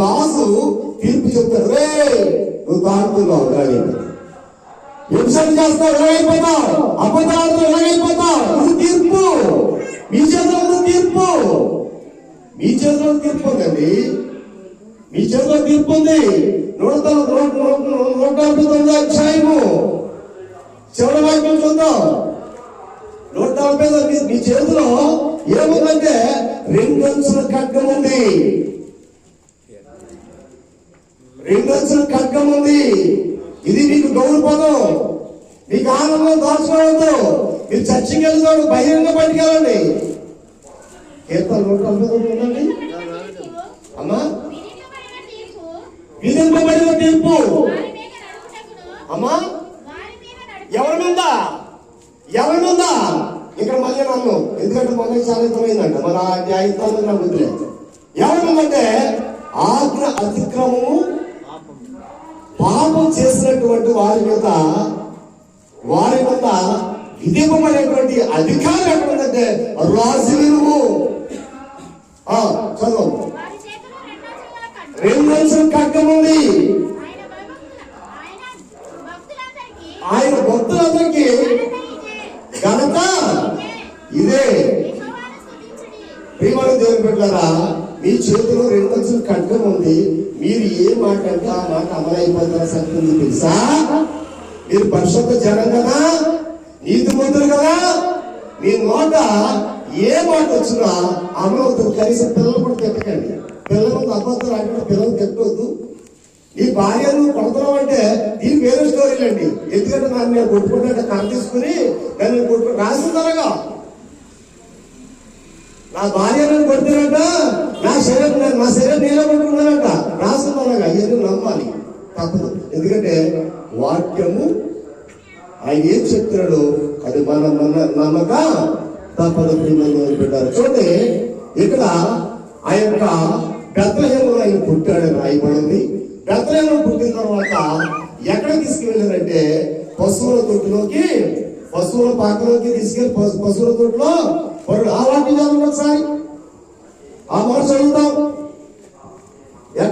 రాజు తీర్పు చెప్తాడు, రే నువ్వు తాగుతున్నావు, వ్యవసాయం చేస్తావు, ఎలాగైపోతావు, అబద్ధాలతో ఎలాగైపోతావు, ఇది తీర్పు మీ చేతిలో, తీర్పు మీ చేతిలో తీర్పు ఉందండి, మీ చేతిలో తీర్పు ఉంది. 149 అధ్యాయము చివరి వాక్యం చూద్దాం. 149 మీ చేతిలో ఏముందంటే 2 అంచుల ఖడ్గం ఉంది, 2 అంచుల ఖడ్గం ఉంది. ఇది మీకు గౌరవపదం, మీకు ఆనందం దాచుకోవద్దు. మీరు చర్చికి వెళ్తాడు, బహిరంగ పట్టుకెళ్ళండి. కీర్తన 149 ఉందండి అమ్మా. విధింపబడిన తీర్పు అమ్మా ఎవరి మీద, ఎవరి మీద? ఇక్కడ మళ్ళీ నన్ను, ఎందుకంటే మొన్న చాలా ఇష్టమైందంట, మన న్యాయస్థానం నా బుద్ధి. ఎవరి మీదంటే ఆజ్ఞ అతిక్రమము పాపం చేసినటువంటి వారి మీద విధింపబడేటువంటి అధికారం ఎక్కడుందంటే రాజు నువ్వు. చదువు. 2 అంచుల ఖడ్గం ఉంది. ఆయన భక్తులందరికీ ఘనత ఇదే. ప్రియమైన దేవుని బిడ్డలారా, మీ చేతిలో 2 అంచుల ఖడ్గం ఉంది. మీరు ఏ మాట అంటే ఆ మాట అమలైపోతున్న శక్తి ఉంది తెలుసా? మీరు పరిశుద్ధ జనం కదా, నీతిమంతులు కదా, మీ నోట ఏ మాట వచ్చినా అమలవుతుంది. కనీసం పిల్లలు కూడా తిట్టకండి. పిల్లలు అబద్ధాలు అంటే పిల్లలు తిట్టవద్దు. నీ భార్య నువ్వు కొడుతున్నావు అంటే దీనికి వేరే స్టోరీలు అండి. ఎందుకంటే నన్ను నేను కొట్టుకుంటే కథ తీసుకుని నన్ను కొట్టుకు రాసిందనగా, నా భార్య నన్ను కొడుతున్నట్ట, నా శరీరం నేనే కొట్టుకున్నానంట రాసిందనగా. ఇవన్నీ నమ్మాలి, తప్పదు. ఎందుకంటే వాక్యము ఆయన ఏం చెప్తున్నాడు అది మనం నమ్మక తప్పదు. పెట్టారు చూడండి, ఇక్కడ ఆ యొక్క బెత్లెహేములో ఆయన పుట్టాడని రాయబడింది. బెత్లెహేములో పుట్టిన తర్వాత ఎక్కడ తీసుకువెళ్ళారంటే పశువుల తొట్టులోకి, పశువుల పాకలోకి తీసుకెళ్లి పశువుల తొట్టులో ఆ వాక్యం చదవండి ఒకసారి, ఆ మాట చదువుతాం.